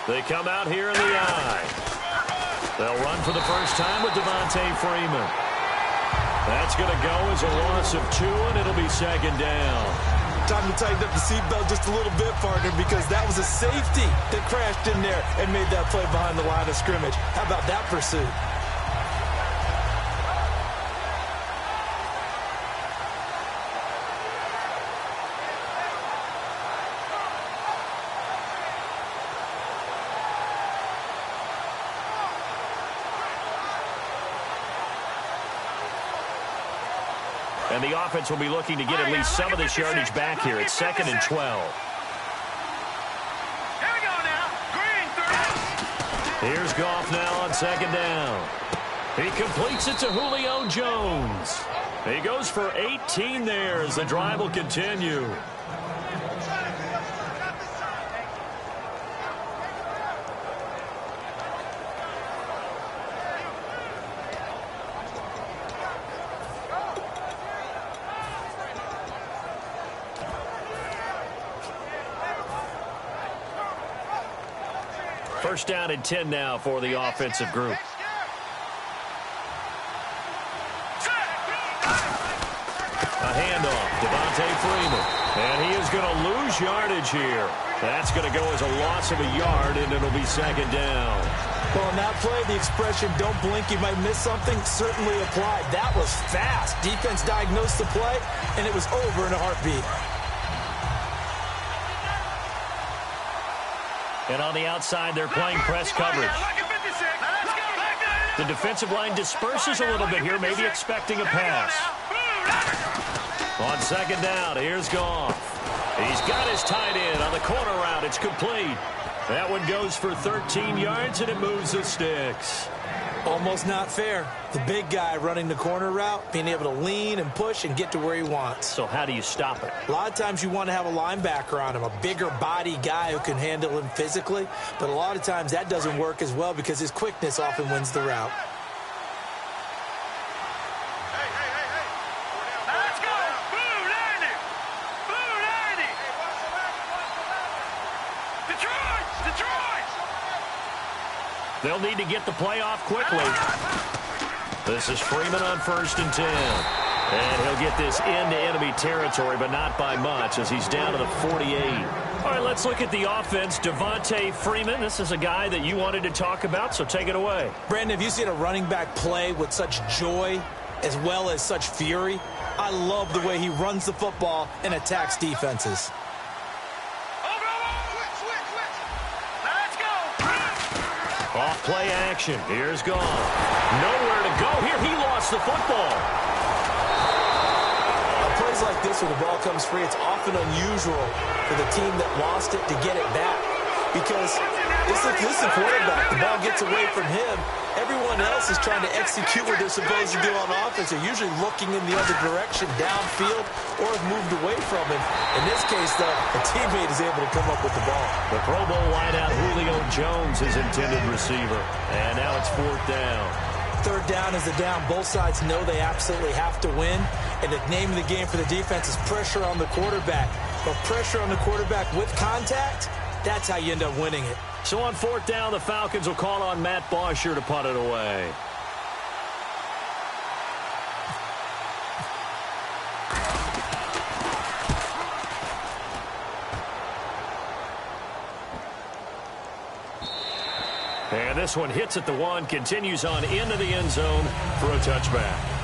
They come out here in the I. They'll run for the first time with Devontae Freeman. That's going to go as a loss of 2, and it'll be second down. Time to tighten up the seatbelt just a little bit, partner, because that was a safety that crashed in there and made that play behind the line of scrimmage. How about that pursuit? And the offense will be looking to get at least some of this yardage back here. It's 2nd and 12. Here we go now. Green 3. Here's Goff now on 2nd down. He completes it to Julio Jones. He goes for 18 there as the drive will continue. First down and 10 now for the offensive group. A handoff, Devontae Freeman. And he is going to lose yardage here. That's going to go as a loss of a yard, and it'll be second down. Well, in that play, the expression, don't blink, you might miss something, certainly applied. That was fast. Defense diagnosed the play, and it was over in a heartbeat. And on the outside, they're playing press coverage. The defensive line disperses a little bit here, maybe expecting a pass. On second down, here's Goff. He's got his tight end on the corner route. It's complete. That one goes for 13 yards, and it moves the sticks. Almost not fair. The big guy running the corner route, being able to lean and push and get to where he wants. So how do you stop it? A lot of times you want to have a linebacker on him, a bigger body guy who can handle him physically. But a lot of times that doesn't work as well because his quickness often wins the route. Let's go. Blue 90. Blue 90. Detroit. They'll need to get the play off quickly. This is Freeman on 1st and 10. And he'll get this into enemy territory, but not by much as he's down to the 48. All right, let's look at the offense. Devontae Freeman, this is a guy that you wanted to talk about, so take it away. Brandon, have you seen a running back play with such joy as well as such fury? I love the way he runs the football and attacks defenses. Off play action. Here's Goff. Nowhere to go here. He lost the football. On plays like this where the ball comes free, it's often unusual for the team that lost it to get it back. Because this is the quarterback. The ball gets away from him. Everyone else is trying to execute what they're supposed to do on offense. They're usually looking in the other direction, downfield, or have moved away from him. In this case, though, a teammate is able to come up with the ball. The Pro Bowl wideout Julio Jones, his intended receiver. And now it's 4th down. 3rd down is the down. Both sides know they absolutely have to win. And the name of the game for the defense is pressure on the quarterback. But pressure on the quarterback with contact, that's how you end up winning it. So on 4th down, the Falcons will call on Matt Bosher to punt it away. And this one hits at the 1, continues on into the end zone for a touchback.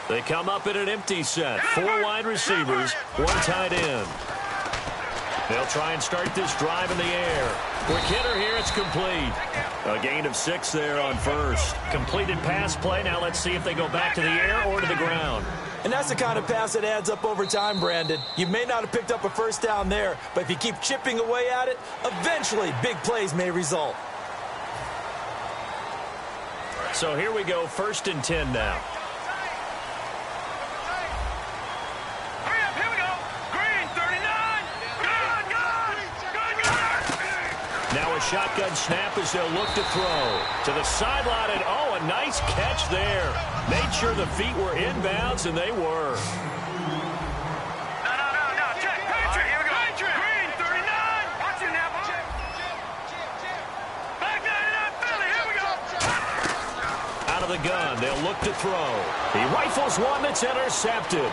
They come up in an empty set. 4 wide receivers, 1 tight end. They'll try and start this drive in the air. Quick hitter here, it's complete. A gain of 6 there on first. Completed pass play. Now let's see if they go back to the air or to the ground. And that's the kind of pass that adds up over time, Brandon. You may not have picked up a first down there, but if you keep chipping away at it, eventually big plays may result. So here we go, 1st and 10 now. Now a shotgun snap as they'll look to throw. To the sideline, and oh, a nice catch there. Made sure the feet were inbounds, and they were. No. Check. Patrick. Here we go. Green, 39. Watch it now. Back 99, Philly. Here we go. Out of the gun, they'll look to throw. He rifles one that's intercepted.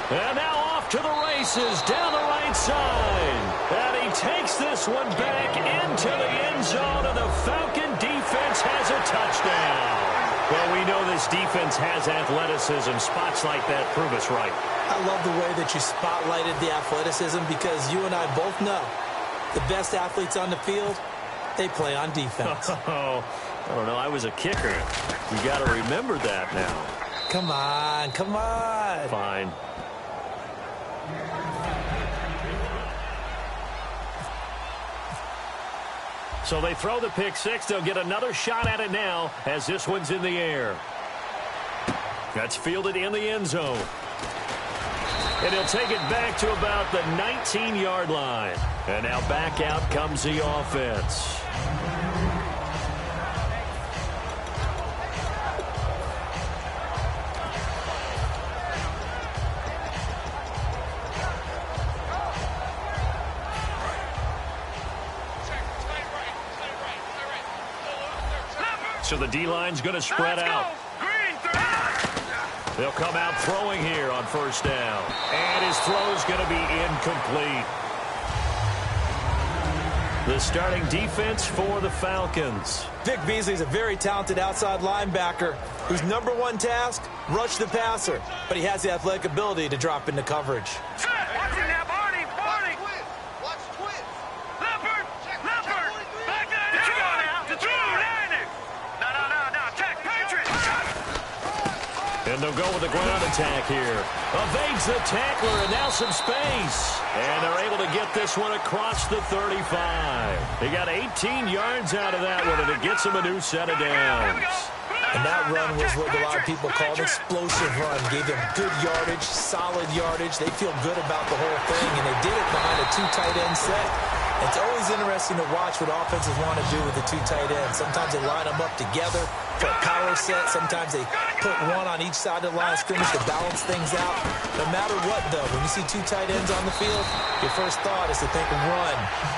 And now off to the races down the right side. And he takes this one back into the end zone, and the Falcon defense has a touchdown. Well, we know this defense has athleticism. Spots like that prove us right. I love the way that you spotlighted the athleticism because you and I both know the best athletes on the field, they play on defense. Oh, I don't know. I was a kicker. You got to remember that now. Come on. Fine. So they throw the pick 6. They'll get another shot at it now as this one's in the air. That's fielded in the end zone. And he'll take it back to about the 19-yard line. And now back out comes the offense. So the D-line's going to spread out. They'll come out throwing here on 1st down. And his throw's going to be incomplete. The starting defense for the Falcons. Vic Beasley's a very talented outside linebacker whose number one task, rush the passer. But he has the athletic ability to drop into coverage. And they'll go with the ground attack here. Evades the tackler, and now some space. And they're able to get this one across the 35. They got 18 yards out of that one, and it gets them a new set of downs. And that run was what a lot of people call an explosive run. Gave them good yardage, solid yardage. They feel good about the whole thing, and they did it behind a 2 tight end set. It's always interesting to watch what offenses want to do with the 2 tight ends. Sometimes they line them up together for a power set. Sometimes they put one on each side of the line of scrimmage to balance things out. No matter what, though, when you see 2 tight ends on the field, your first thought is to think run.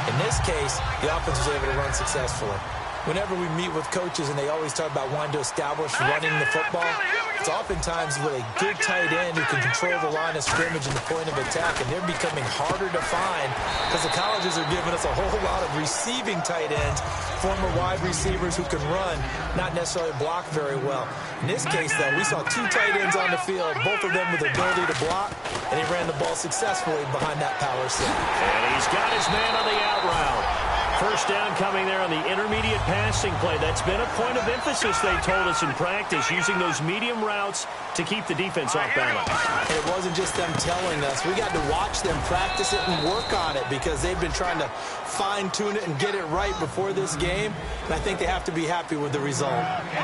In this case, the offense was able to run successfully. Whenever we meet with coaches and they always talk about wanting to establish running the football, it's oftentimes with a good tight end who can control the line of scrimmage and the point of attack, and they're becoming harder to find because the colleges are giving us a whole lot of receiving tight ends, former wide receivers who can run, not necessarily block very well. In this case, though, we saw 2 tight ends on the field, both of them with the ability to block, and he ran the ball successfully behind that power set. And he's got his man on the out route. First down coming there on the intermediate passing play. That's been a point of emphasis, they told us in practice, using those medium routes to keep the defense off balance. And it wasn't just them telling us. We got to watch them practice it and work on it because they've been trying to fine-tune it and get it right before this game. And I think they have to be happy with the result.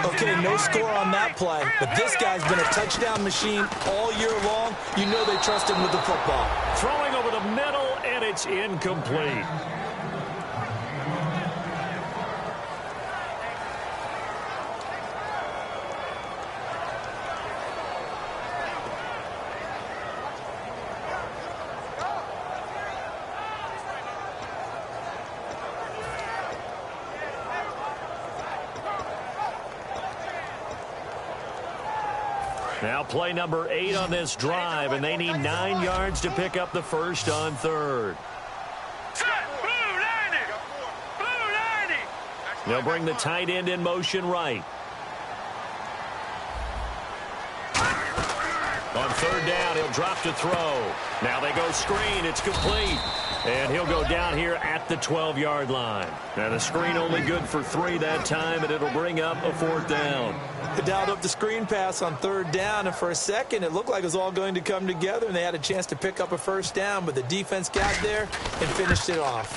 Okay, no score on that play, but this guy's been a touchdown machine all year long. You know they trust him with the football. Throwing over the middle, and it's incomplete. Now play number 8 on this drive, and they need 9 yards to pick up the first on 3rd. They'll bring the tight end in motion right. On third down, he'll drop to throw. Now they go screen. It's complete. And he'll go down here at the 12-yard line. Now the screen only good for 3 that time, and it'll bring up a 4th down. They dialed up the screen pass on third down, and for a second, it looked like it was all going to come together, and they had a chance to pick up a 1st down, but the defense got there and finished it off.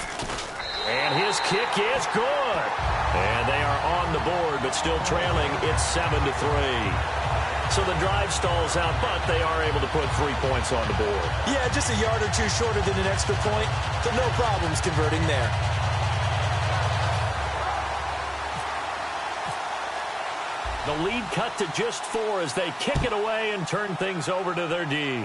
And his kick is good. And they are on the board, but still trailing. It's 7-3. So the drive stalls out, but they are able to put 3 points on the board. Yeah, just a yard or two shorter than an extra point, so no problems converting there. The lead cut to just 4 as they kick it away and turn things over to their D.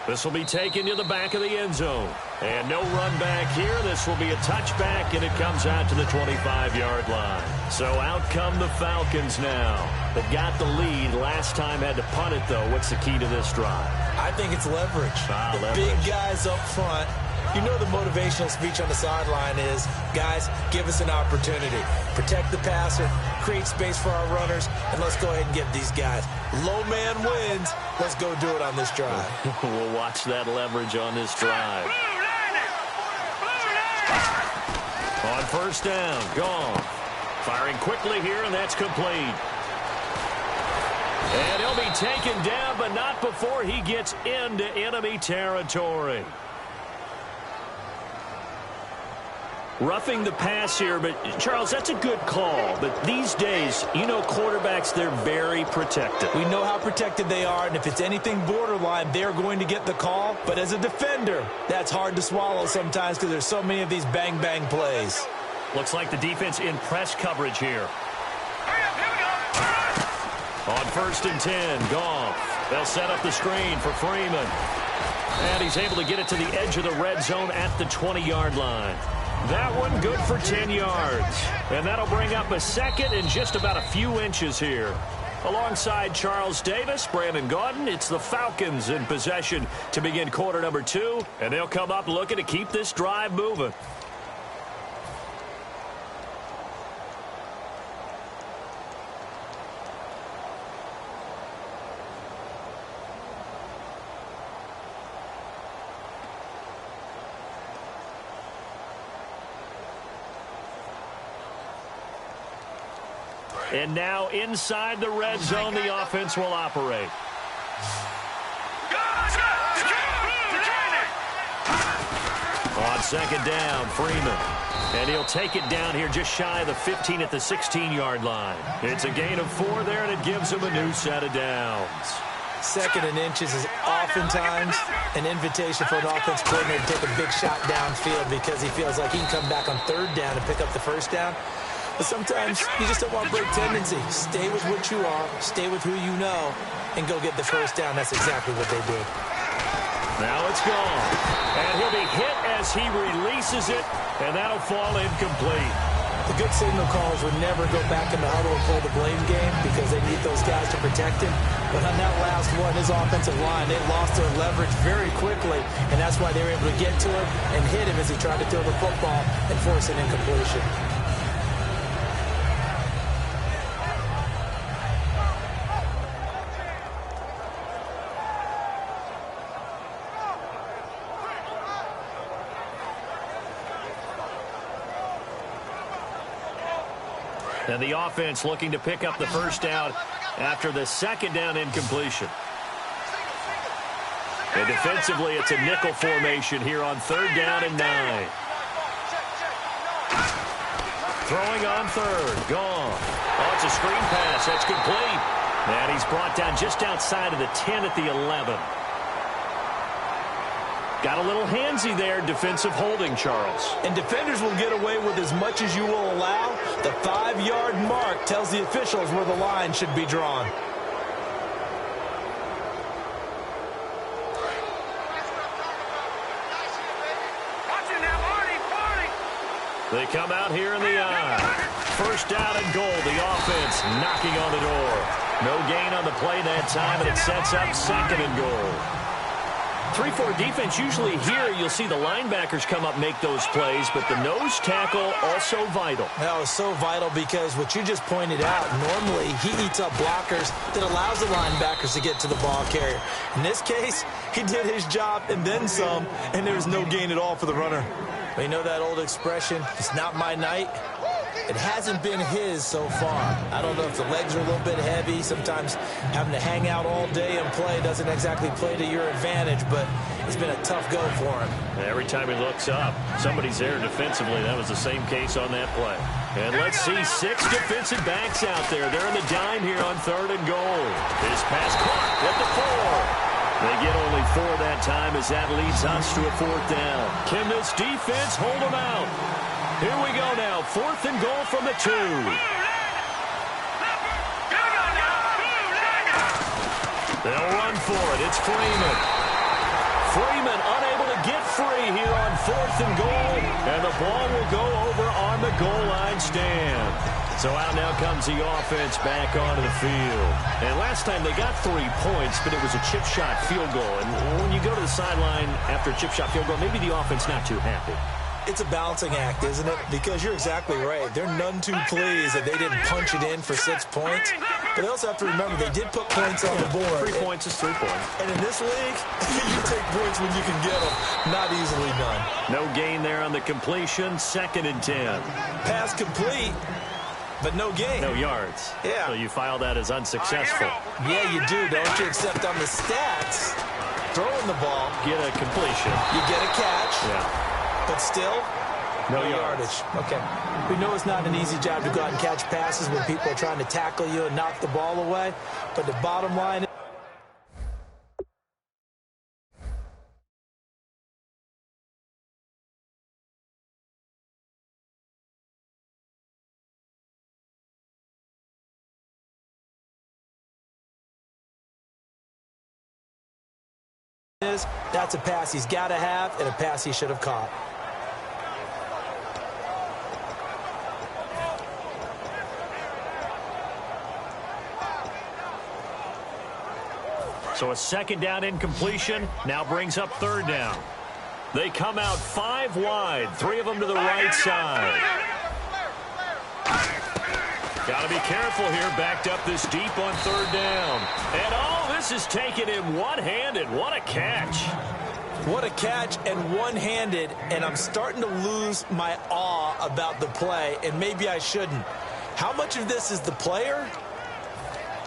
This will be taken to the back of the end zone. And no run back here. This will be a touchback, and it comes out to the 25-yard line. So out come the Falcons now. They've got the lead. Last time had to punt it, though. What's the key to this drive? I think it's leverage. Leverage. Big guys up front. You know the motivational speech on the sideline is, guys, give us an opportunity. Protect the passer, create space for our runners, and let's go ahead and give these guys. Low man wins. Let's go do it on this drive. We'll watch that leverage on this drive. On first down, gone. Firing quickly here, and that's complete. And he'll be taken down, but not before he gets into enemy territory. Roughing the pass here, but, Charles, that's a good call. But these days, you know quarterbacks, they're very protected. We know how protected they are, and if it's anything borderline, they're going to get the call. But as a defender, that's hard to swallow sometimes because there's so many of these bang-bang plays. Looks like the defense in press coverage here. On first and 10, Goff. They'll set up the screen for Freeman. And he's able to get it to the edge of the red zone at the 20-yard line. That one good for 10 yards. And that'll bring up a second and just about a few inches here. Alongside Charles Davis, Brandon Gaudin, it's the Falcons in possession to begin quarter number 2. And they'll come up looking to keep this drive moving. And now inside the red zone, the offense will operate. On second down, Freeman. And he'll take it down here just shy of the 15 at the 16-yard line. It's a gain of 4 there, and it gives him a new set of downs. Second and inches is oftentimes an invitation for an offense coordinator to take a big shot downfield because he feels like he can come back on third down and pick up the first down. But sometimes you just don't want to break tendency. Stay with what you are, stay with who you know, and go get the first down. That's exactly what they did. Now it's gone. And he'll be hit as he releases it, and that'll fall incomplete. The good signal callers would never go back in the huddle and play the blame game because they need those guys to protect him. But on that last one, his offensive line, they lost their leverage very quickly, and that's why they were able to get to him and hit him as he tried to throw the football and force an incompletion. And the offense looking to pick up the first down after the second down incompletion. And defensively, it's a nickel formation here on third down and 9. Throwing on third. Gone. Oh, it's a screen pass. That's complete. And he's brought down just outside of the 10 at the 11. Got a little handsy there, defensive holding, Charles. And defenders will get away with as much as you will allow. The 5-yard mark tells the officials where the line should be drawn. They come out here in the eye. First down and goal. The offense knocking on the door. No gain on the play that time, and it sets up second and goal. 3-4 defense, usually here you'll see the linebackers come up make those plays, but the nose tackle also vital. That was so vital because what you just pointed out, normally he eats up blockers that allows the linebackers to get to the ball carrier. In this case, he did his job and then some, and there was no gain at all for the runner. But you know that old expression, it's not my night? It hasn't been his so far. I don't know if the legs are a little bit heavy. Sometimes having to hang out all day and play doesn't exactly play to your advantage, but it's been a tough go for him. Every time he looks up, somebody's there defensively. That was the same case on that play. And let's see 6 defensive backs out there. They're in the dime here on 3rd and goal. This pass caught with the 4. They get only 4 that time as that leads us to a 4th down. Can this defense hold them out? Here we go now, 4th and goal from the 2. They'll run for it. It's Freeman. Freeman unable to get free here on 4th and goal, and the ball will go over on the goal line stand. So out now comes the offense back onto the field. And last time they got 3 points, but it was a chip shot field goal. And when you go to the sideline after a chip shot field goal, maybe the offense not too happy. It's a balancing act, isn't it? Because you're exactly right. They're none too pleased that they didn't punch it in for 6 points. But they also have to remember they did put points on the board. 3 points is 3 points. And in this league, you take points when you can get them. Not easily done. No gain there on the completion. 2nd and 10. Pass complete, but no gain. No yards. Yeah. So you file that as unsuccessful. Yeah, you do, don't you? Except on the stats, throwing the ball. Get a completion. You get a catch. Yeah. But still, no yardage. Okay. We know it's not an easy job to go out and catch passes when people are trying to tackle you and knock the ball away. But the bottom line is, that's a pass he's got to have and a pass he should have caught. So a 2nd down incompletion now brings up 3rd down. They come out 5 wide, 3 of them to the right side. Got to be careful here, backed up this deep on 3rd down. And oh, this is taken in one-handed. What a catch. What a catch and one-handed, and I'm starting to lose my awe about the play, and maybe I shouldn't. How much of this is the player?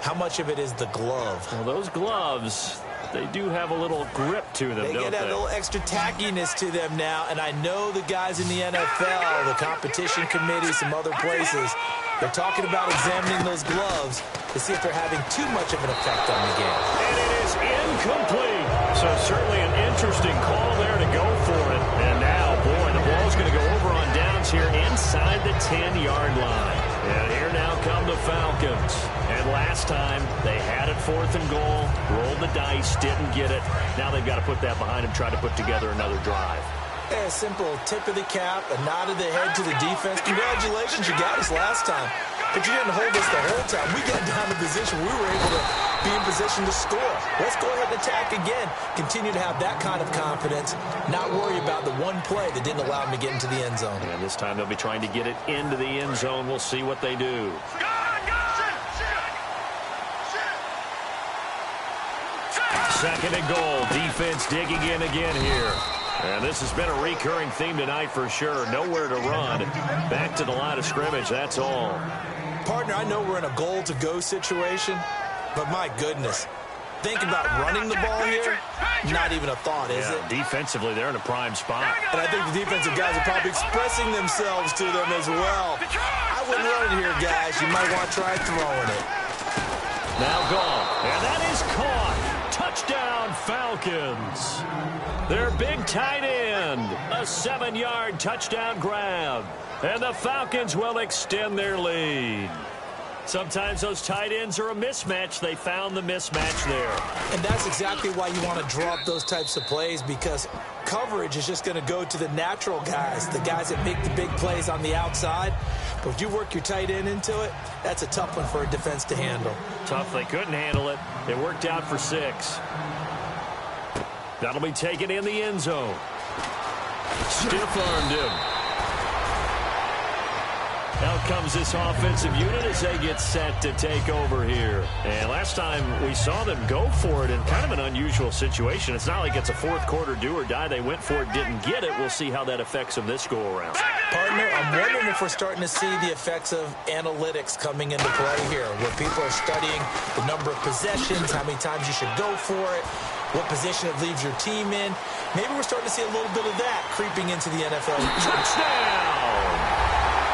How much of it is the glove? Well, those gloves, they do have a little grip to them, don't they? They get a little extra tackiness to them now, and I know the guys in the NFL, the competition committee, some other places, they're talking about examining those gloves to see if they're having too much of an effect on the game. And it is incomplete. So certainly an interesting call there to go for it. And now, boy, the ball's going to go over on downs here inside the 10-yard line. And here now come the Falcons. And last time, they had it 4th and goal, rolled the dice, didn't get it. Now they've got to put that behind them, try to put together another drive. Yeah, a simple tip of the cap, a nod of the head to the defense. Congratulations, you got us last time. But you didn't hold us the whole time. We got down to position. We were able to be in position to score. Let's go ahead and attack again. Continue to have that kind of confidence. Not worry about the one play that didn't allow them to get into the end zone. And this time they'll be trying to get it into the end zone. We'll see what they do. 2nd and goal. Defense digging in again here. And this has been a recurring theme tonight for sure. Nowhere to run. Back to the line of scrimmage, that's all. Partner, I know we're in a goal-to-go situation, but my goodness. Think about running the ball here. Not even a thought, is it? Defensively, they're in a prime spot. And I think the defensive guys are probably expressing themselves to them as well. I wouldn't run it here, guys. You might want to try throwing it. Now gone. And that is caught. Touchdown, Falcons. Their big tight end. A 7-yard touchdown grab. And the Falcons will extend their lead. Sometimes those tight ends are a mismatch. They found the mismatch there. And that's exactly why you want to draw up those types of plays, because coverage is just going to go to the natural guys, the guys that make the big plays on the outside. But if you work your tight end into it, that's a tough one for a defense to handle. Tough. They couldn't handle it. It worked out for 6. That'll be taken in the end zone. Stiff-armed him. Out comes this offensive unit as they get set to take over here. And last time we saw them go for it in kind of an unusual situation. It's not like it's a fourth quarter do or die. They went for it, didn't get it. We'll see how that affects them this go-around. Partner, I'm wondering if we're starting to see the effects of analytics coming into play here, where people are studying the number of possessions, how many times you should go for it, what position it leaves your team in. Maybe we're starting to see a little bit of that creeping into the NFL. Touchdown!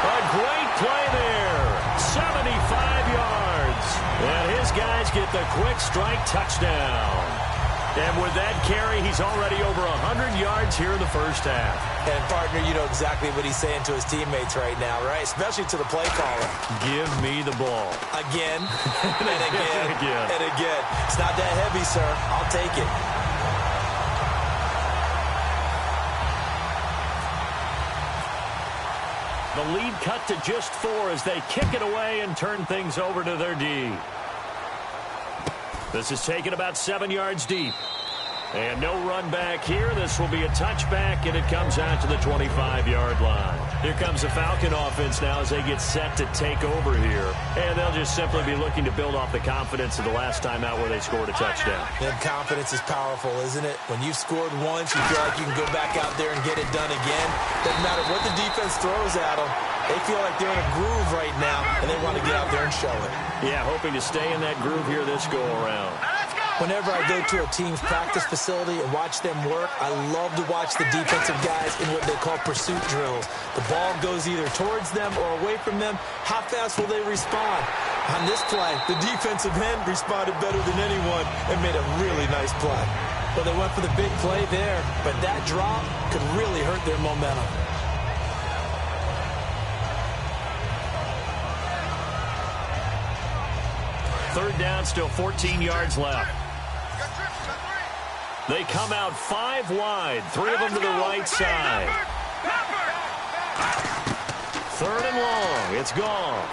A great play there. 75 yards. And his guys get the quick strike touchdown. And with that carry, he's already over 100 yards here in the first half. And, partner, you know exactly what he's saying to his teammates right now, right? Especially to the play caller. Give me the ball. Again, and again, and again. It's not that heavy, sir. I'll take it. The lead cut to just 4 as they kick it away and turn things over to their D. This is taken about 7 yards deep. And no run back here. This will be a touchback, and it comes out to the 25-yard line. Here comes the Falcon offense now as they get set to take over here. And they'll just simply be looking to build off the confidence of the last time out where they scored a touchdown. And confidence is powerful, isn't it? When you've scored once, you feel like you can go back out there and get it done again. Doesn't matter what the defense throws at them. They feel like they're in a groove right now, and they want to get out there and show it. Yeah, hoping to stay in that groove here this go-around. Whenever I go to a team's practice facility and watch them work, I love to watch the defensive guys in what they call pursuit drills. The ball goes either towards them or away from them. How fast will they respond? On this play, the defensive end responded better than anyone and made a really nice play. Well, they went for the big play there, but that drop could really hurt their momentum. Third down, still 14 yards left. They come out 5 wide, 3 of them to the right side. Third and long, it's gone.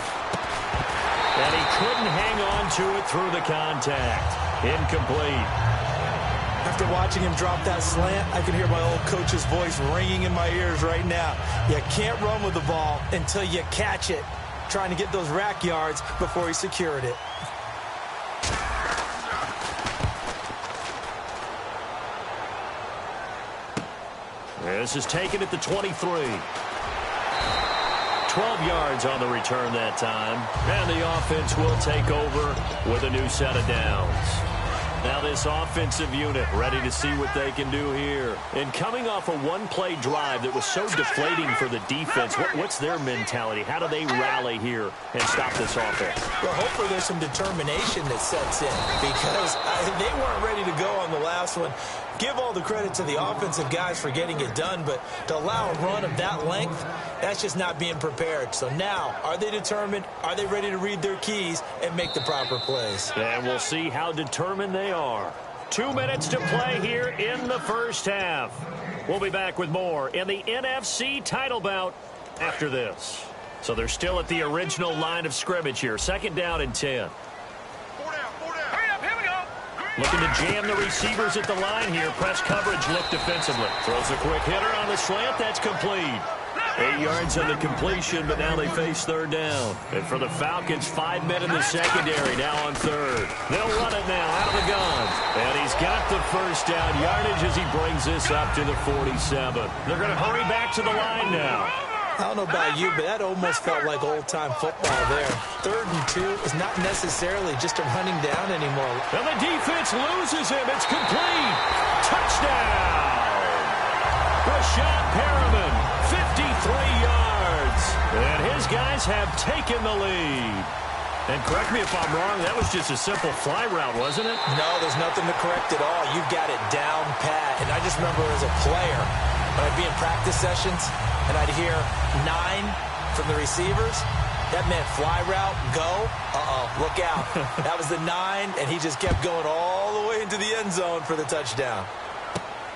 And he couldn't hang on to it through the contact. Incomplete. After watching him drop that slant, I can hear my old coach's voice ringing in my ears right now. You can't run with the ball until you catch it. Trying to get those rack yards before he secured it. This is taken at the 23. 12 yards on the return that time. And the offense will take over with a new set of downs. Now this offensive unit ready to see what they can do here. And coming off a one-play drive that was so deflating for the defense, what's their mentality? How do they rally here and stop this offense? Well, hopefully there's some determination that sets in because they weren't ready to go on the last one. Give all the credit to the offensive guys for getting it done, but to allow a run of that length, that's just not being prepared. So now, are they determined? Are they ready to read their keys and make the proper plays? And we'll see how determined they are. 2 minutes to play here in the first half. We'll be back with more in the NFC title bout after this. So they're still at the original line of scrimmage here. 2nd down and 10. Looking to jam the receivers at the line here. Press coverage, look defensively. Throws a quick hitter on the slant. That's complete. 8 yards on the completion, but now they face 3rd down. And for the Falcons, 5 men in the secondary, now on 3rd. They'll run it now out of the gun. And he's got the first down yardage as he brings this up to the 47. They're going to hurry back to the line now. I don't know about you, but that almost felt like old-time football there. 3rd and 2 is not necessarily just a running down anymore. And the defense loses him. It's complete. Touchdown. Rashad Perriman, 53 yards. And his guys have taken the lead. And correct me if I'm wrong, that was just a simple fly route, wasn't it? No, there's nothing to correct at all. You've got it down pat. And I just remember as a player, when I'd be in practice sessions, and I'd hear 9 from the receivers, that meant fly route, go, look out. That was the 9, and he just kept going all the way into the end zone for the touchdown.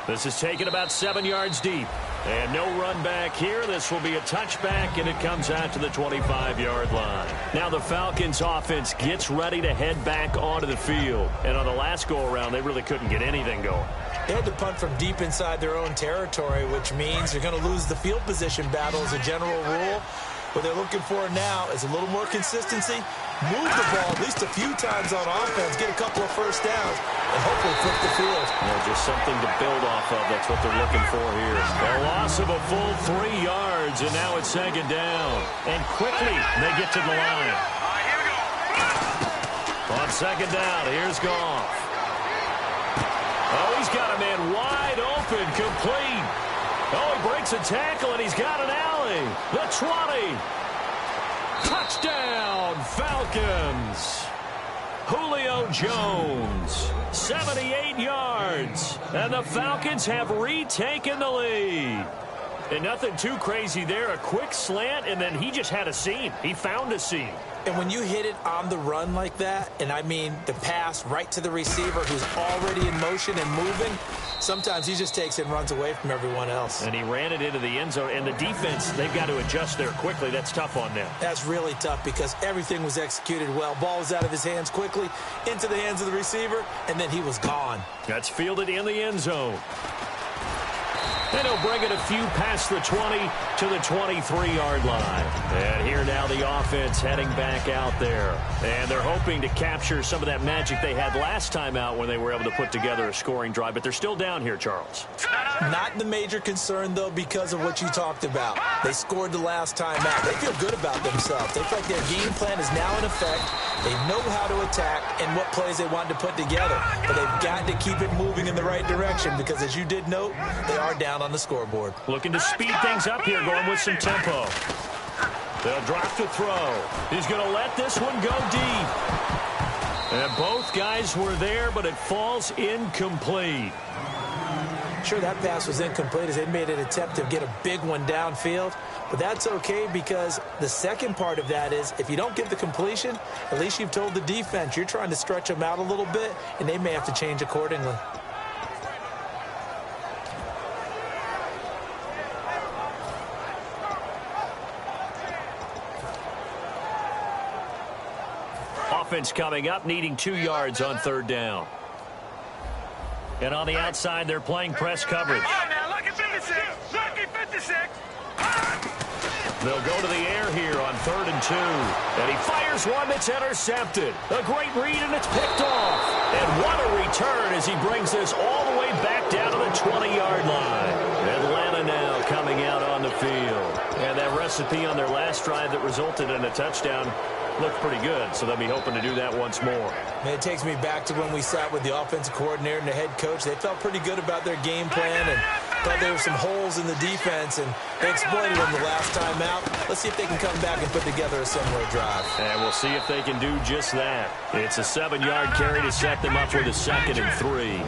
This is taken about 7 yards deep. And no run back here. This will be a touchback, and it comes out to the 25-yard line. Now the Falcons offense gets ready to head back onto the field. And on the last go-around, they really couldn't get anything going. They had to punt from deep inside their own territory, which means they're going to lose the field position battle as a general rule. What they're looking for now is a little more consistency, move the ball at least a few times on offense, get a couple of first downs, and hopefully flip the field. Just something to build off of. That's what they're looking for here. A loss of a full 3 yards, and now it's second down. And quickly, they get to the line. Here we go. On second down, here's Goff. Oh, he's got a man wide open, complete. Oh, he breaks a tackle, and he's got an alley. The 20. Touchdown, Falcons. Julio Jones, 78 yards. And the Falcons have retaken the lead. And nothing too crazy there. A quick slant, and then he just had a seam. He found a seam. And when you hit it on the run like that, and I mean the pass right to the receiver who's already in motion and moving, sometimes he just takes it and runs away from everyone else. And he ran it into the end zone. And the defense, they've got to adjust there quickly. That's tough on them. That's really tough because everything was executed well. Ball was out of his hands quickly, into the hands of the receiver, and then he was gone. That's fielded in the end zone. And he'll bring it a few past the 20 to the 23-yard line. And here now the offense heading back out there. And they're hoping to capture some of that magic they had last time out when they were able to put together a scoring drive. But they're still down here, Charles. Not the major concern, though, because of what you talked about. They scored the last time out. They feel good about themselves. They feel like their game plan is now in effect. They know how to attack and what plays they want to put together. But they've got to keep it moving in the right direction because, as you did note, they are down on the scoreboard. Looking to speed things up here, going with some tempo. They'll drop to throw. He's going to let this one go deep. And both guys were there, but it falls incomplete. Sure, that pass was incomplete as they made an attempt to get a big one downfield. But that's okay because the second part of that is if you don't get the completion, at least you've told the defense you're trying to stretch them out a little bit, and they may have to change accordingly. Offense coming up, needing 2 yards on third down. And on the outside, they're playing press coverage. Now, lucky 56. Lucky 56. They'll go to the air here on 3rd and 2. And he fires one that's intercepted. A great read, and it's picked off. And what a return as he brings this all the way back down to the 20-yard line. Atlanta now coming out on the field. And that recipe on their last drive that resulted in a touchdown looked pretty good, so they'll be hoping to do that once more. And it takes me back to when we sat with the offensive coordinator and the head coach. They felt pretty good about their game plan and thought there were some holes in the defense, and they exploited them the last time out. Let's see if they can come back and put together a similar drive. And we'll see if they can do just that. It's a 7-yard carry to set them up with a 2nd and 3.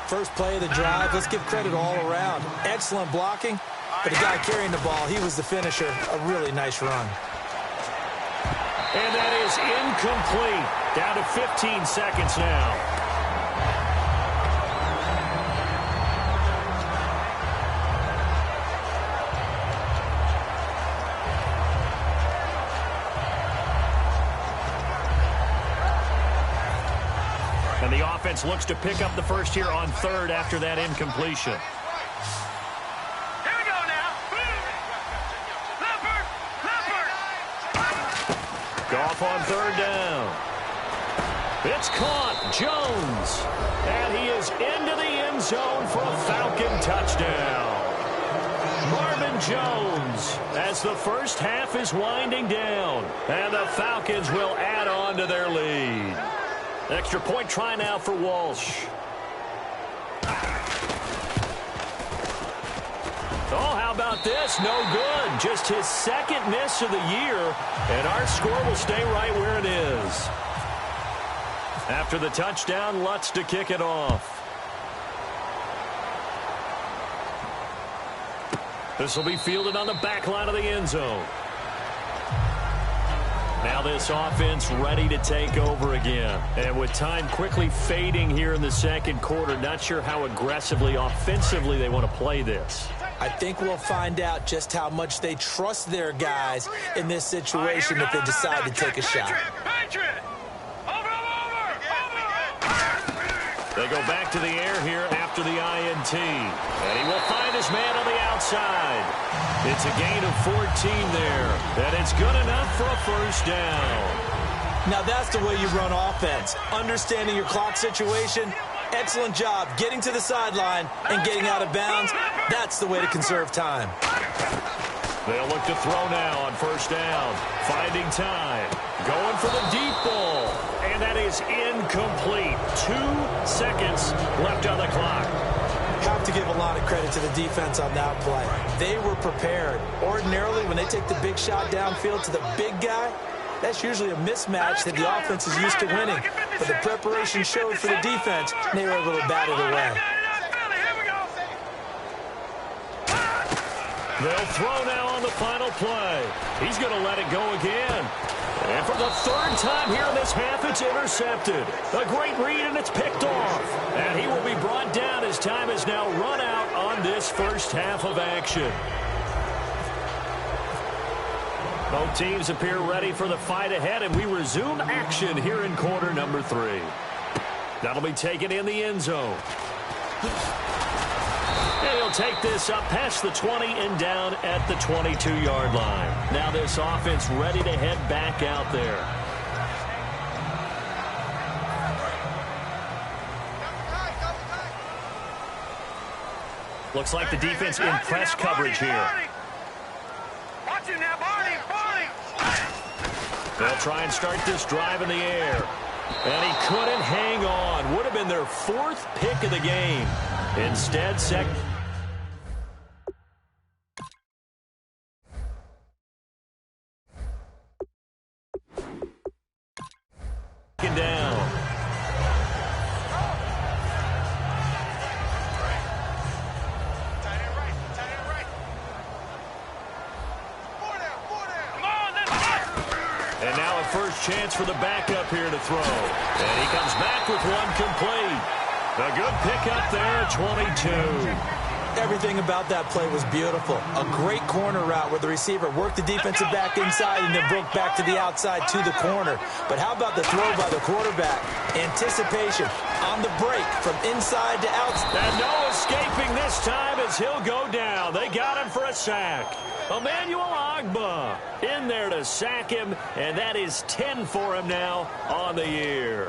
First play of the drive, let's give credit all around. Excellent blocking, but the guy carrying the ball, he was the finisher. A really nice run. And that is incomplete. Down to 15 seconds now. And the offense looks to pick up the first here on 3rd after that incompletion. Goff on 3rd down. It's caught. Jones. And he is into the end zone for a Falcon touchdown. Marvin Jones as the first half is winding down. And the Falcons will add on to their lead. Extra point try now for Walsh. Oh, how about this? No good. Just his 2nd miss of the year, and our score will stay right where it is. After the touchdown, Lutz to kick it off. This will be fielded on the back line of the end zone. Now this offense ready to take over again. And with time quickly fading here in the second quarter, not sure how aggressively, offensively they want to play this. I think we'll find out just how much they trust their guys in this situation if they decide to take a shot. They go back to the air here after the INT. And he will find his man on the outside. It's a gain of 14 there. And it's good enough for a first down. Now that's the way you run offense. Understanding your clock situation. Excellent job getting to the sideline and getting out of bounds. That's the way to conserve time. They'll look to throw now on first down. Finding time. Going for the deep ball. And that is incomplete. 2 seconds left on the clock. Have to give a lot of credit to the defense on that play. They were prepared. Ordinarily, when they take the big shot downfield to the big guy, that's usually a mismatch that the offense is used to winning. But the preparation showed for the defense, and they were able to bat it away. They'll throw now on the final play. He's going to let it go again. And for the third time here in this half, it's intercepted. A great read, and it's picked off. And he will be brought down as time is now run out on this first half of action. Both teams appear ready for the fight ahead, and we resume action here in quarter number 3. That'll be taken in the end zone. And he'll take this up past the 20 and down at the 22-yard line. Now this offense ready to head back out there. Looks like the defense in press coverage here. Watching that body. They'll try and start this drive in the air. And he couldn't hang on. Would have been their 4th pick of the game. Instead, second down. And now a first chance for the backup here to throw. And he comes back with one complete. A good pickup there, 22. Everything about that play was beautiful. A great corner route where the receiver worked the defensive back inside and then broke back to the outside to the corner. But how about the throw by the quarterback? Anticipation on the break from inside to outside. And no escaping this time as he'll go down. They got him for a sack. Emmanuel Ogbah in there to sack him, and that is 10 for him now on the year.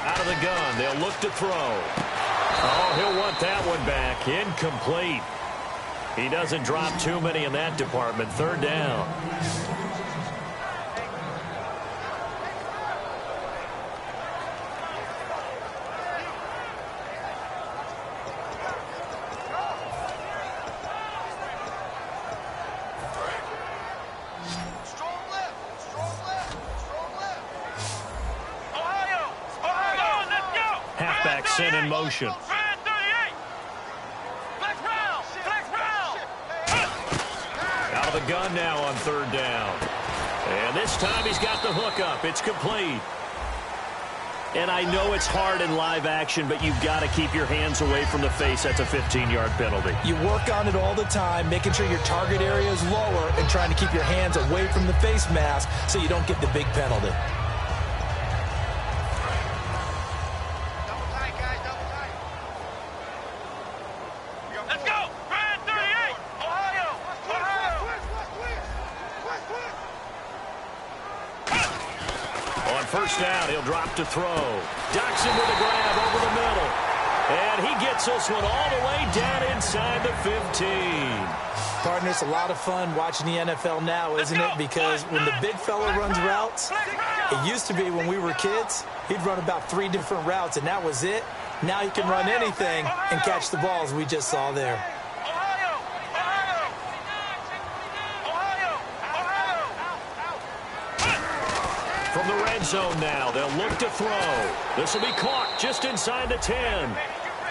Out of the gun, they'll look to throw. Oh, he'll want that one back. Incomplete. He doesn't drop too many in that department. Third down. Halfback sent in motion. Out of the gun now on third down. And this time he's got the hook up. It's complete. And I know it's hard in live action, but you've got to keep your hands away from the face. That's a 15-yard penalty. You work on it all the time, making sure your target area is lower and trying to keep your hands away from the face mask so you don't get the big penalty. First down, he'll drop to throw. Doxson with a grab over the middle. And he gets this one all the way down inside the 15. Partner, it's a lot of fun watching the NFL now, isn't it? Because when the big fella runs routes, it used to be when we were kids, he'd run about 3 different routes, and that was it. Now he can run anything and catch the balls we just saw there. zone now. They'll look to throw. This will be caught just inside the 10.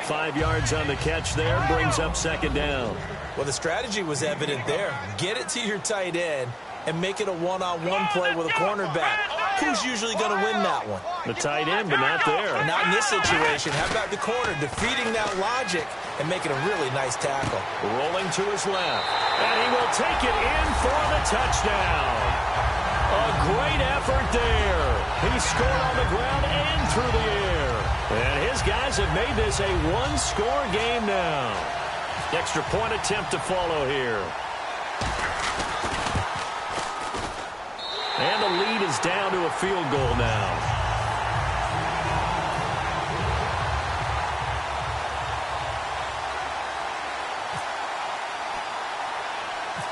5 yards on the catch there, brings up second down. Well, the strategy was evident there. Get it to your tight end and make it a one-on-one play with a cornerback. Who's usually going to win that one? The tight end, but not there. Not in this situation. How about the corner defeating that logic and making a really nice tackle? Rolling to his left, and he will take it in for the touchdown. A great effort there. He scored on the ground and through the air. And his guys have made this a one-score game now. Extra point attempt to follow here. And the lead is down to a field goal now.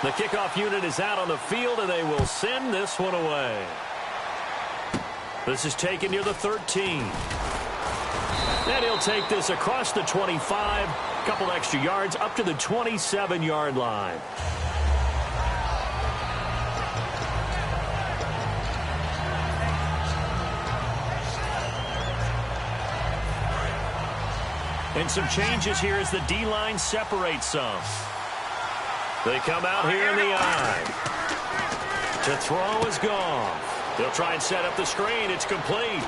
The kickoff unit is out on the field, and they will send this one away. This is taken near the 13. And he'll take this across the 25. Couple extra yards up to the 27-yard line. And some changes here as the D-line separates some. They come out here in the eye. To throw is gone. They'll try and set up the screen. It's complete.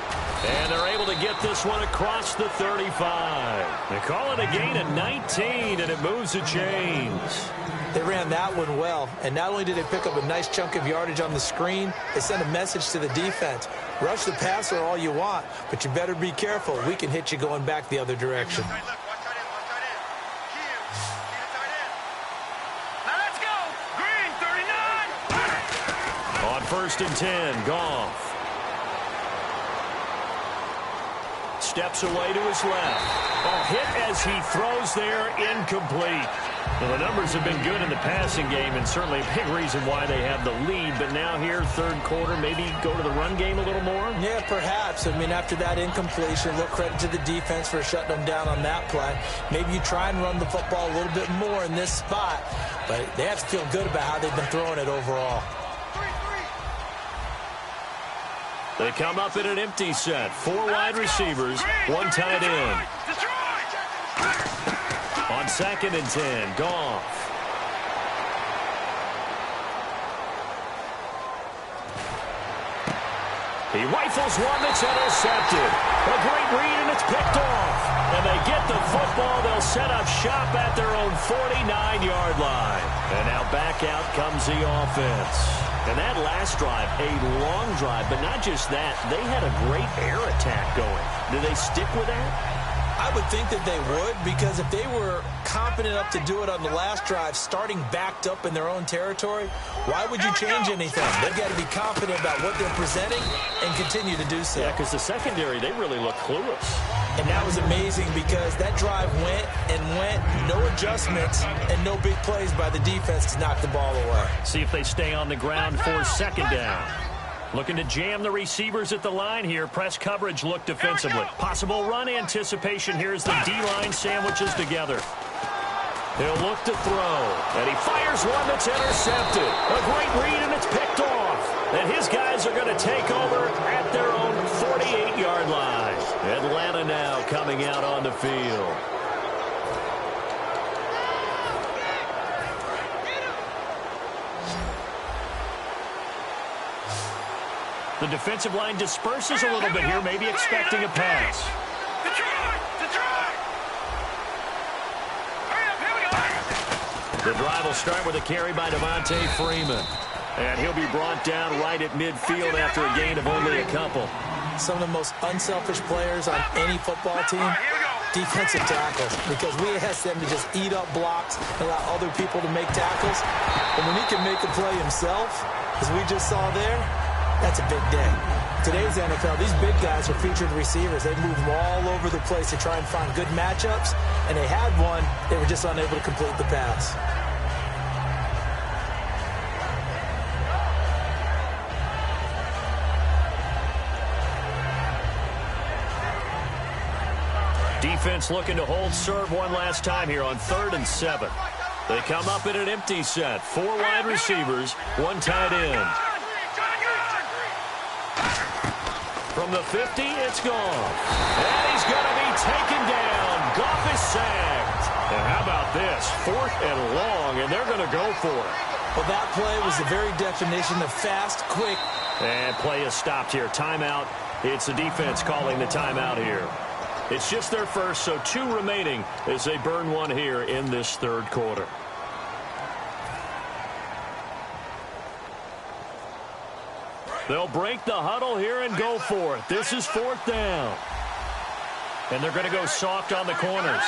And they're able to get this one across the 35. They call it a gain of 19, and it moves the chains. They ran that one well, and not only did they pick up a nice chunk of yardage on the screen, they sent a message to the defense. Rush the passer all you want, but you better be careful. We can hit you going back the other direction. On 1st and 10, Goff. Steps away to his left. Oh, hit as he throws there, incomplete. Well, the numbers have been good in the passing game, and certainly a big reason why they have the lead. But now here, third quarter, maybe go to the run game a little more? Yeah, perhaps. I mean, after that incompletion, a little credit to the defense for shutting them down on that play. Maybe you try and run the football a little bit more in this spot, but they have to feel good about how they've been throwing it overall. They come up in an empty set. 4 wide receivers, 1 tight end. On 2nd and 10, Goff. He rifles one that's intercepted. A great read, and it's picked off. And they get the football. They'll set up shop at their own 49-yard line. And now back out comes the offense. And that last drive, a long drive, but not just that. They had a great air attack going. Do they stick with that? I would think that they would, because if they were confident enough to do it on the last drive, starting backed up in their own territory, why would you change anything? They've got to be confident about what they're presenting and continue to do so. Yeah, because the secondary, they really look clueless. And that was amazing because that drive went and went, no adjustments and no big plays by the defense to knock the ball away. See if they stay on the ground for 2nd down. Looking to jam the receivers at the line here. Press coverage look defensively. Possible run anticipation here as the D-line sandwiches together. He'll look to throw. And he fires one that's intercepted. A great read, and it's picked off. And his guys are going to take over at their own 48-yard line. Atlanta now coming out on the field. The defensive line disperses a little bit here, maybe expecting a pass. The drive will start with a carry by Devontae Freeman. And he'll be brought down right at midfield after a gain of only a couple. Some of the most unselfish players on any football team, defensive tackles, because we ask them to just eat up blocks and allow other people to make tackles. And when he can make a play himself, as we just saw there, that's a big day. Today's NFL, these big guys are featured receivers. They move them all over the place to try and find good matchups, and they had one. They were just unable to complete the pass. Defense looking to hold serve one last time here on 3rd and 7. They come up in an empty set. 4 wide receivers, 1 tight end. From the 50, it's Goff. And he's going to be taken down. Goff is sacked. And how about this? 4th and long, and they're going to go for it. Well, that play was the very definition of fast, quick. And play is stopped here. Timeout. It's the defense calling the timeout here. It's just their first, so 2 remaining as they burn one here in this 3rd quarter. They'll break the huddle here and go for it. This is 4th down. And they're going to go soft on the corners.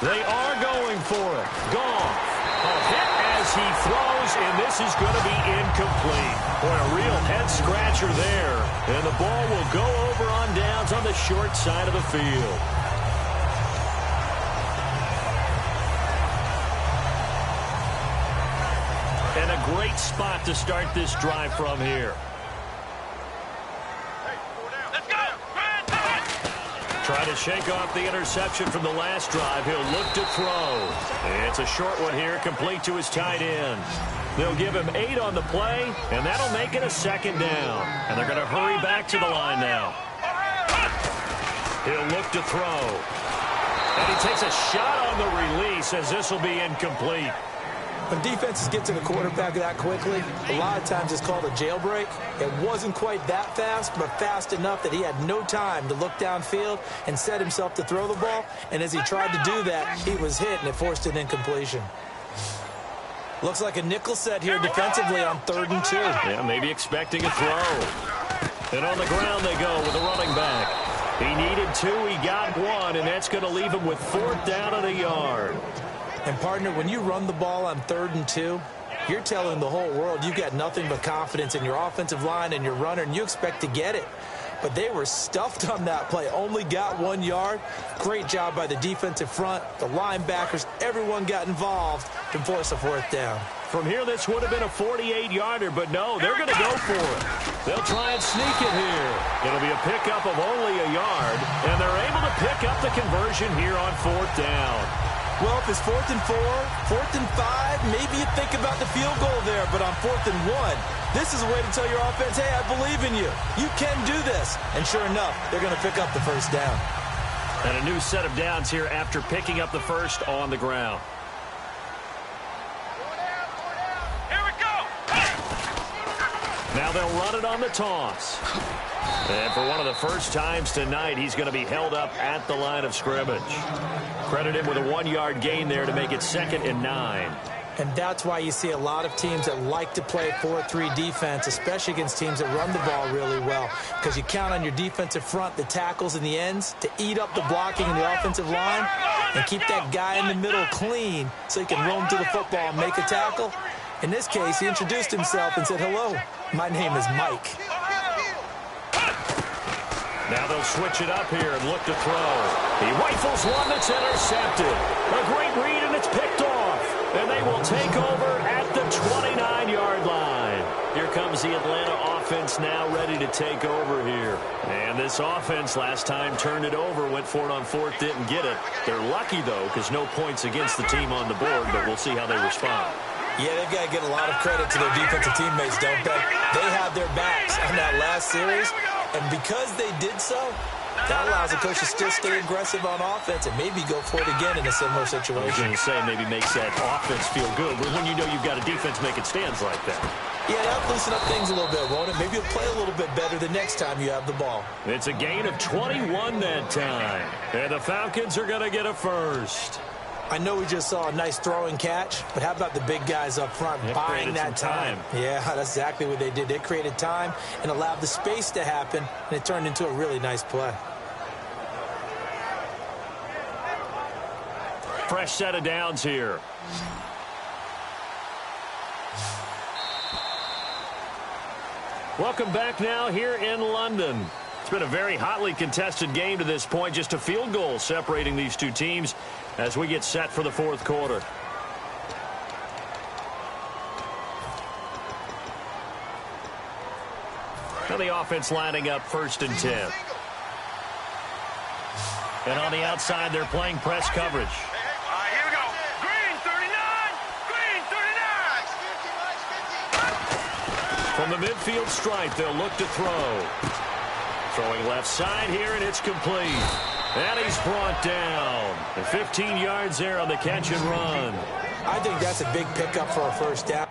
They are going for it. Goff. A hit as he throws, and this is going to be incomplete. Boy, a real head-scratcher there. And the ball will go over on downs on the short side of the field. And a great spot to start this drive from here. Try to shake off the interception from the last drive. He'll look to throw. It's a short one here, complete to his tight end. They'll give him 8 on the play, and that'll make it a 2nd down. And they're going to hurry back to the line now. He'll look to throw. And he takes a shot on the release as this will be incomplete. When defenses get to the quarterback that quickly, a lot of times it's called a jailbreak. It wasn't quite that fast, but fast enough that he had no time to look downfield and set himself to throw the ball. And as he tried to do that, he was hit, and it forced an incompletion. Looks like a nickel set here defensively on 3rd and 2. Yeah, maybe expecting a throw. And on the ground they go with a running back. He needed 2, he got 1, and that's going to leave him with 4th down and a yard. And, partner, when you run the ball on 3rd and 2, you're telling the whole world you've got nothing but confidence in your offensive line and your runner, and you expect to get it. But they were stuffed on that play, only got 1 yard. Great job by the defensive front, the linebackers, everyone got involved to force a 4th down. From here, this would have been a 48-yarder, but no, they're going to go for it. They'll try and sneak it here. It'll be a pickup of only a yard, and they're able to pick up the conversion here on 4th down. Well, if it's 4th and 4, 4th and 5, maybe you think about the field goal there. But on 4th and 1, this is a way to tell your offense, hey, I believe in you. You can do this. And sure enough, they're going to pick up the 1st down. And a new set of downs here after picking up the 1st on the ground. Here we go. Now they'll run it on the toss. And for one of the first times tonight, he's going to be held up at the line of scrimmage. Credit him with a 1-yard gain there to make it 2nd and 9. And that's why you see a lot of teams that like to play 4-3 defense, especially against teams that run the ball really well, because you count on your defensive front, the tackles and the ends, to eat up the blocking in the offensive line and keep that guy in the middle clean so he can roam to the football and make a tackle. In this case, he introduced himself and said, hello, my name is Mike. Now they'll switch it up here and look to throw. He rifles one that's intercepted. A great read, and it's picked off. And they will take over at the 29-yard line. Here comes the Atlanta offense now ready to take over here. And this offense last time turned it over, went for it on 4th, didn't get it. They're lucky, though, because no points against the team on the board, but we'll see how they respond. Yeah, they've got to get a lot of credit to their defensive teammates, don't they? They had their backs on that last series, and because they did so, that allows the coach to still stay aggressive on offense and maybe go for it again in a similar situation. I was going to say maybe makes that offense feel good, but when you know you've got a defense making stands like that. Yeah, that'll loosen up things a little bit, won't it? Maybe you'll play a little bit better the next time you have the ball. It's a gain of 21 that time, and the Falcons are going to get a 1st. I know we just saw a nice throwing catch, but how about the big guys up front buying that time? Yeah, that's exactly what they did. They created time and allowed the space to happen, and it turned into a really nice play. Fresh set of downs here. Welcome back now here in London. It's been a very hotly contested game to this point. Just a field goal separating these two teams as we get set for the 4th quarter. Now the offense lining up 1st and 10. And on the outside, they're playing press coverage. Here we go. Green 39. Green 39. From the midfield stripe, they'll look to throw. Throwing left side here, and it's complete. And he's brought down. And 15 yards there on the catch and run. I think that's a big pickup for a first down.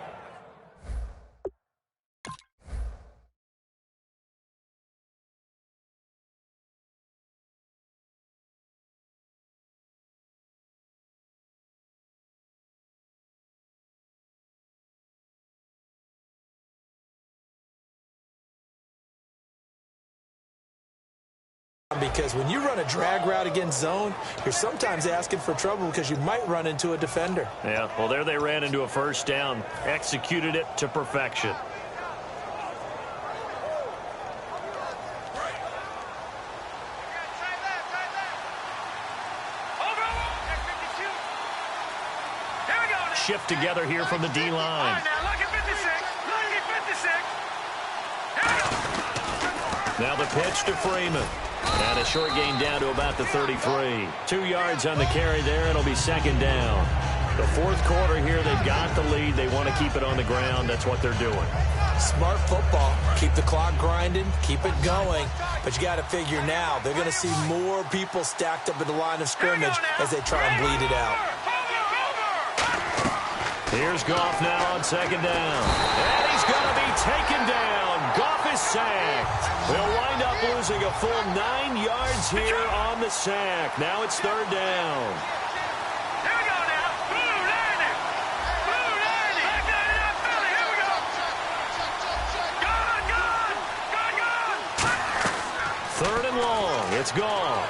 Because when you run a drag route against zone, you're sometimes asking for trouble because you might run into a defender. Yeah, well, there they ran into a first down. Executed it to perfection. Shift together here from the D-line. Now the pitch to Freeman. And a short gain down to about the 33. 2 yards on the carry there. It'll be second down. The fourth quarter here, they've got the lead. They want to keep it on the ground. That's what they're doing. Smart football. Keep the clock grinding. Keep it going. But you got to figure now, they're going to see more people stacked up at the line of scrimmage as they try and bleed it out. Here's Goff now on second down. And he's going to be taken down. Goff is sacked. They'll wind up losing a full 9 yards here on the sack. Now it's third down. Here we go now. Blue landing. Blue landing. Back down in that belly. Here we go. Gone. Third and long. It's Goff.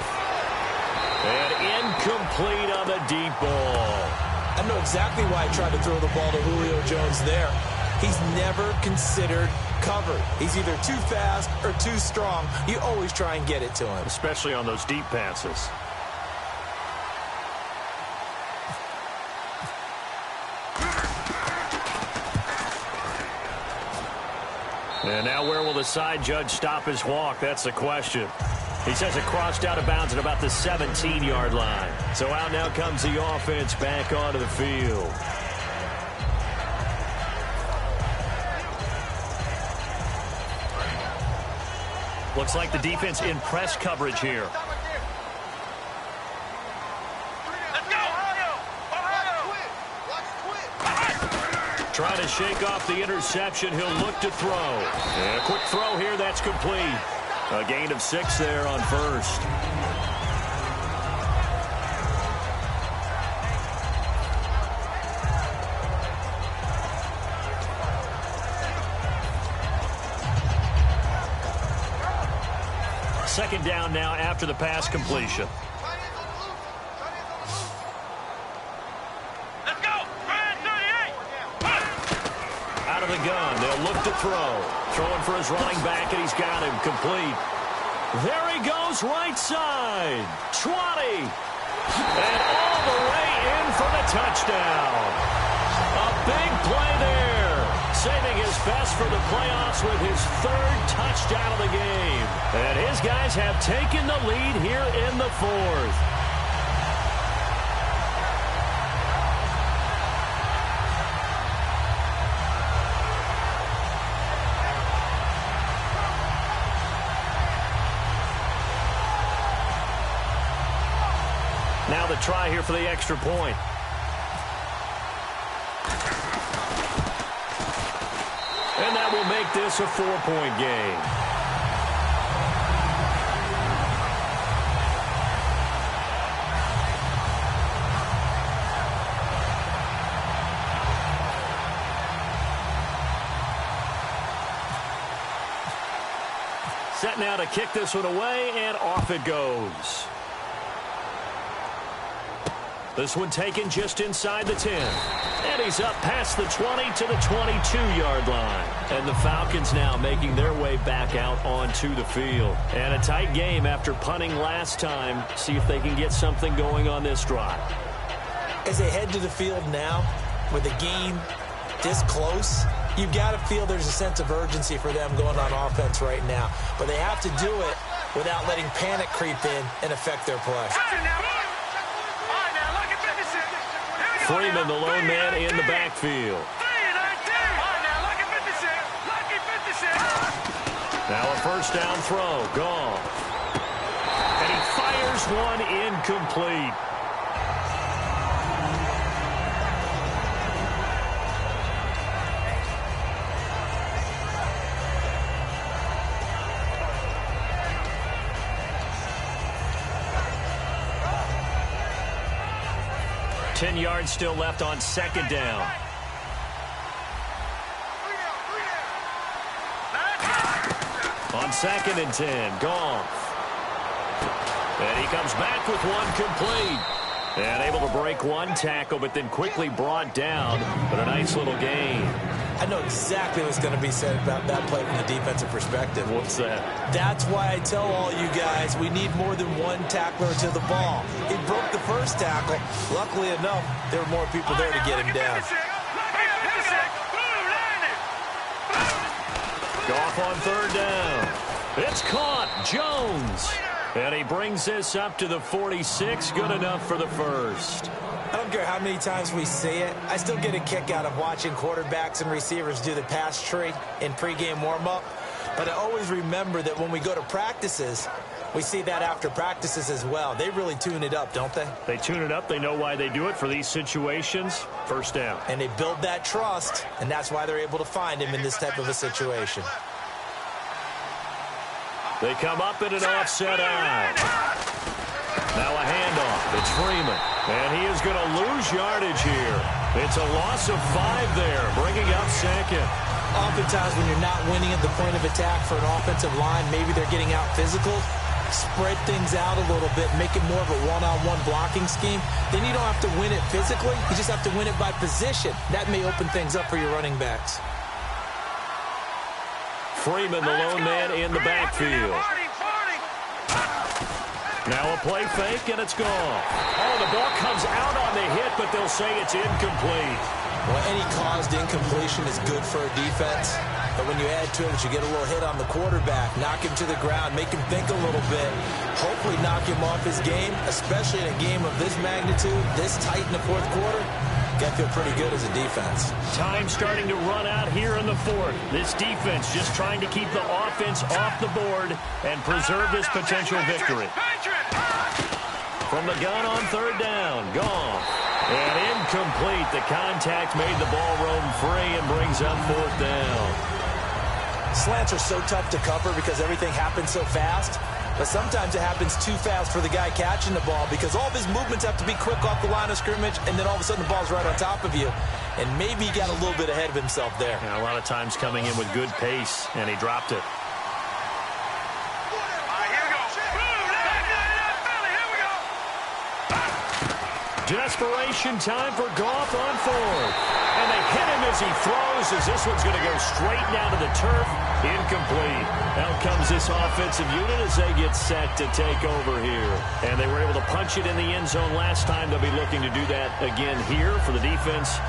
And incomplete on the deep ball. I know exactly why he tried to throw the ball to Julio Jones there. He's never considered covered. He's either too fast or too strong. You always try and get it to him. Especially on those deep passes. And now where will the side judge stop his walk? That's the question. He says it crossed out of bounds at about the 17-yard line. So out now comes the offense back onto the field. Looks like the defense in press coverage here. Let's go. Trying to shake off the interception. He'll look to throw. And a quick throw here. That's complete. A gain of 6 there on first. Second down now after the pass completion. Let's go. Ryan 38. Out of the gun. They'll look to throw. Throwing for his running back, and he's got him complete. There he goes, right side. 20. And all the way in for the touchdown. A big play there. Saving his best for the playoffs with his third touchdown of the game. And his guys have taken the lead here in the fourth. Now the try here for the extra point. And that will make this a 4-point game. Set now to kick this one away, and off it goes. This one taken just inside the 10. And he's up past the 20 to the 22-yard line. And the Falcons now making their way back out onto the field. And a tight game after punting last time. See if they can get something going on this drive. As they head to the field now, with the game this close, you've got to feel there's a sense of urgency for them going on offense right now. But they have to do it without letting panic creep in and affect their play. Freeman, the lone man in the backfield. Now a first down throw. Gone. And he fires one incomplete. Ten yards still left on second down. On 2nd and 10, Goff. And he comes back with one complete. And able to break one tackle, but then quickly brought down. But a nice little gain. I know exactly what's going to be said about that play from the defensive perspective. What's that? That's why I tell all you guys we need more than one tackler to the ball. He broke the first tackle. Luckily enough, there were more people there to get him down. Goff on 3rd down. It's caught. Jones. And he brings this up to the 46. Good enough for the first. I don't care how many times we see it. I still get a kick out of watching quarterbacks and receivers do the pass tree in pregame warm-up. But I always remember that when we go to practices, we see that after practices as well. They really tune it up, don't they? They tune it up. They know why they do it for these situations. First down. And they build that trust, and that's why they're able to find him in this type of a situation. They come up in an offset eye. Now a handoff. It's Freeman. And he is going to lose yardage here. It's a loss of 5 there, bringing up 2nd. Oftentimes when you're not winning at the point of attack for an offensive line, maybe they're getting out physical, spread things out a little bit, make it more of a one-on-one blocking scheme. Then you don't have to win it physically. You just have to win it by position. That may open things up for your running backs. Freeman, the lone man in the backfield. Now a play fake, and it's gone. Oh, the ball comes out on the hit, but they'll say it's incomplete. Well, any caused incompletion is good for a defense. But when you add to it, you get a little hit on the quarterback, knock him to the ground, make him think a little bit, hopefully knock him off his game, especially in a game of this magnitude, this tight in the 4th quarter. Got to feel pretty good as a defense. Time starting to run out here in the 4th. This defense just trying to keep the offense off the board and preserve this potential victory. From the gun on 3rd down, Goff. And incomplete. The contact made the ball roam free and brings up 4th down. Slants are so tough to cover because everything happens so fast. But sometimes it happens too fast for the guy catching the ball because all of his movements have to be quick off the line of scrimmage, and then all of a sudden the ball's right on top of you. And maybe he got a little bit ahead of himself there. Yeah, a lot of times coming in with good pace, and he dropped it. Desperation time for Goff on 4th. And they hit him as he throws, as this one's going to go straight down to the turf. Incomplete. Out comes this offensive unit as they get set to take over here. And they were able to punch it in the end zone last time. They'll be looking to do that again here for the defense.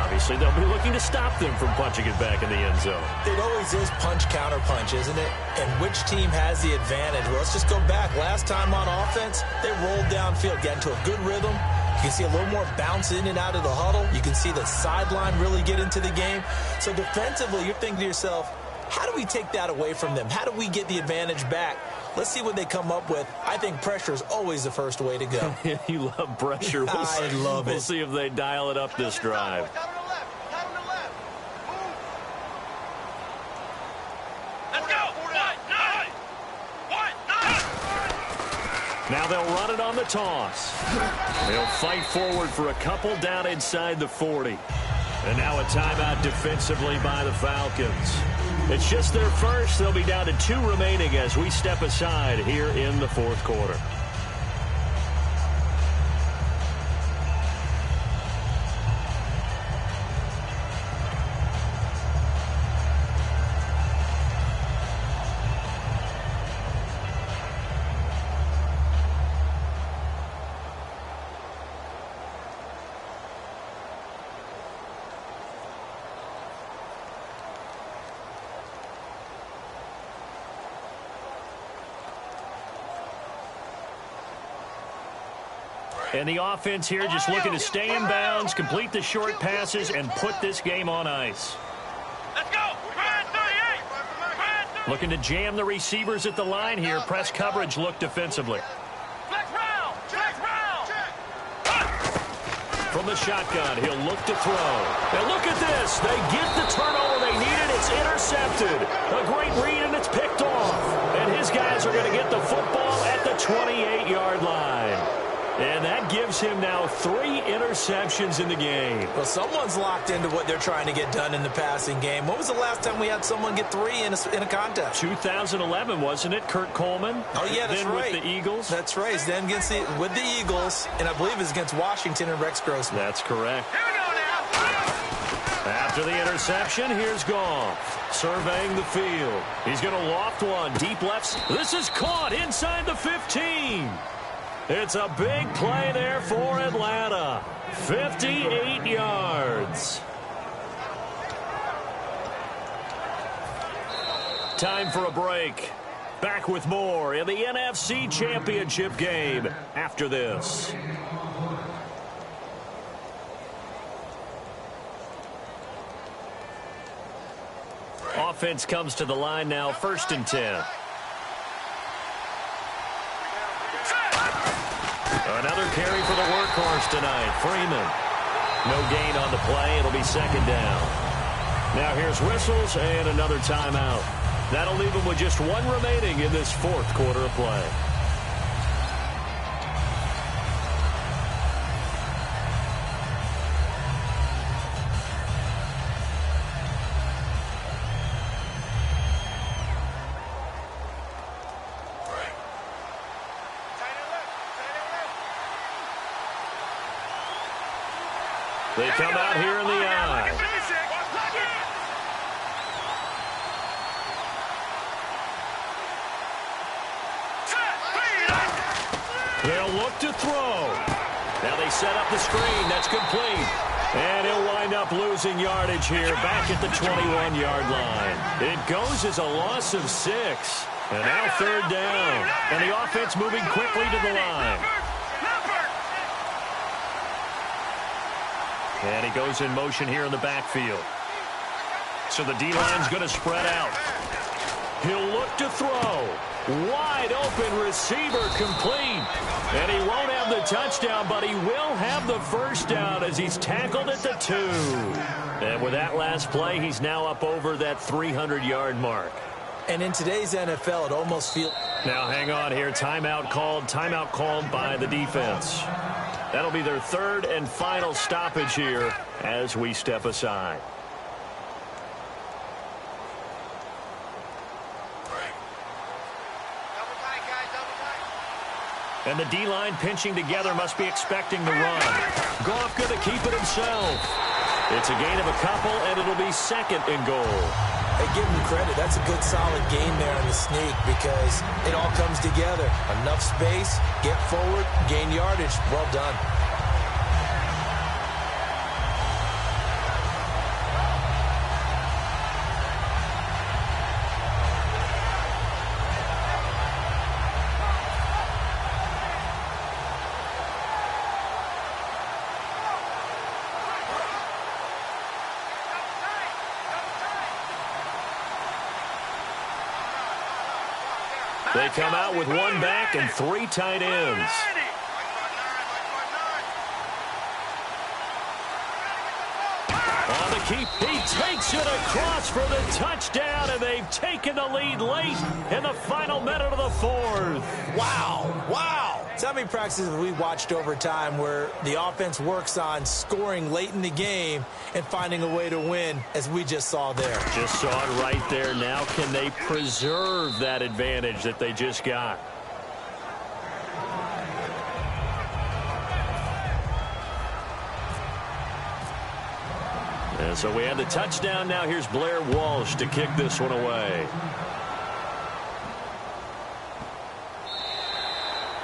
Obviously, they'll be looking to stop them from punching it back in the end zone. It always is punch-counter-punch, isn't it? And which team has the advantage? Well, let's just go back. Last time on offense, they rolled downfield, got into a good rhythm. You can see a little more bounce in and out of the huddle. You can see the sideline really get into the game. So defensively, you're thinking to yourself, how do we take that away from them? How do we get the advantage back? Let's see what they come up with. I think pressure is always the first way to go. You love pressure. I love it. We'll see if they dial it up this drive. Now they'll run it on the toss. They'll fight forward for a couple down inside the 40. And now a timeout defensively by the Falcons. It's just their first. They'll be down to 2 remaining as we step aside here in the 4th quarter. And the offense here just looking to stay in bounds, complete the short passes, and put this game on ice. Let's go. 38. Looking to jam the receivers at the line here. Press coverage look defensively. Flex round. Flex round. From the shotgun, he'll look to throw. And look at this. They get the turnover they needed. It's intercepted. A great read, and it's picked off. And his guys are going to get the football at the 28-yard line. And that gives him now 3 interceptions in the game. Well, someone's locked into what they're trying to get done in the passing game. When was the last time we had someone get 3 in a contest? 2011, wasn't it? Kurt Coleman. Oh, yeah, that's then right. With the Eagles. That's right. Then with the Eagles, and I believe it's against Washington and Rex Grossman. That's correct. Here we go now. After the interception, here's Goff, surveying the field. He's going to loft one, deep left. This is caught inside the 15. It's a big play there for Atlanta. 58 yards. Time for a break. Back with more in the NFC Championship game after this. Offense comes to the line now, 1st and 10. Another carry for the workhorse tonight, Freeman. No gain on the play. It'll be 2nd down. Now here's whistles and another timeout. That'll leave him with just 1 remaining in this 4th quarter of play. They come out here in the eye. They'll look to throw. Now they set up the screen. That's complete. And he'll wind up losing yardage here back at the 21-yard line. It goes as a loss of 6. And now 3rd down. And the offense moving quickly to the line. And he goes in motion here in the backfield. So the D-line's going to spread out. He'll look to throw. Wide open receiver complete. And he won't have the touchdown, but he will have the 1st down as he's tackled at the 2. And with that last play, he's now up over that 300-yard mark. And in today's NFL, it almost feels... Now hang on here. Timeout called by the defense. That'll be their 3rd and final stoppage here as we step aside. And the D-line pinching together must be expecting the run. Goff going to keep it himself. It's a gain of a couple, and it'll be 2nd and goal. Hey, give him credit. That's a good, solid game there in the sneak because it all comes together. Enough space, get forward, gain yardage. Well done. They come out with 1 back and 3 tight ends. On the keep, he takes it across for the touchdown, and they've taken the lead late in the final minute of the 4th. Wow, wow. So how many practices have we watched over time where the offense works on scoring late in the game and finding a way to win, as we just saw there? Just saw it right there. Now can they preserve that advantage that they just got? And so we have the touchdown. Now here's Blair Walsh to kick this one away.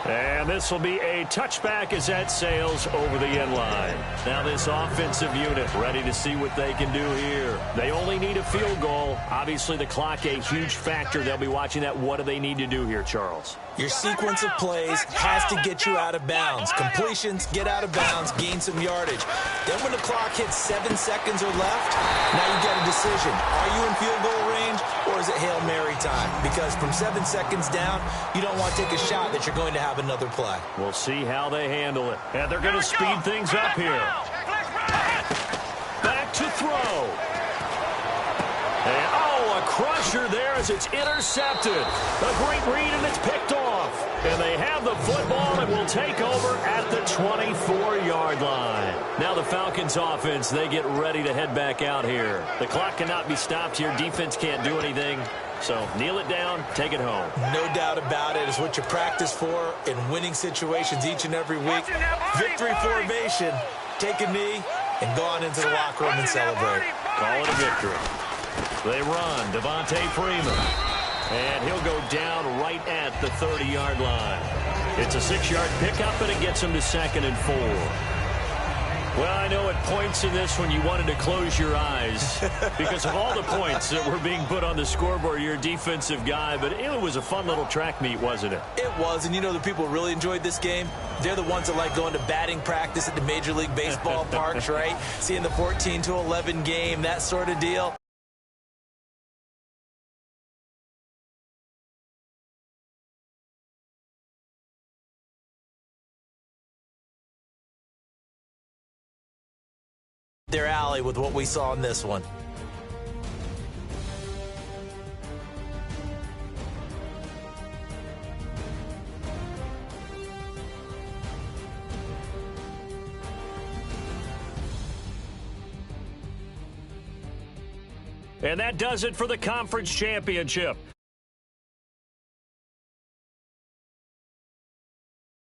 And this will be a touchback as that sails over the end line. Now this offensive unit ready to see what they can do here. They only need a field goal. Obviously the clock a huge factor. They'll be watching that. What do they need to do here, Charles? Your sequence of plays has to get you out of bounds. Completions, get out of bounds, gain some yardage. Then when the clock hits 7 seconds or left, now you get a decision. Are you in field goal range, or is it Hail Mary time because from 7 seconds down, you don't want to take a shot that you're going to have another play. We'll see how they handle it. And they're going to speed things up here. Back to throw. And, oh, a crusher there as it's intercepted. A great read, and it's picked off. And they have the football and will take over at the 24-yard line. Now the Falcons offense, they get ready to head back out here. The clock cannot be stopped here. Defense can't do anything. So kneel it down, take it home. No doubt about it. It's what you practice for in winning situations each and every week. Victory formation. Take a knee and go on into the locker room and celebrate. Call it a victory. They run, Devontae Freeman. And he'll go down right at the 30-yard line. It's a 6-yard pickup, and it gets him to 2nd and 4. Well, I know at points in this when you wanted to close your eyes because of all the points that were being put on the scoreboard. You're a defensive guy, but it was a fun little track meet, wasn't it? It was, and you know the people who really enjoyed this game? They're the ones that like going to batting practice at the Major League Baseball parks, right? Seeing the 14-11 game, that sort of deal. Their alley with what we saw in this one. And that does it for the conference championship.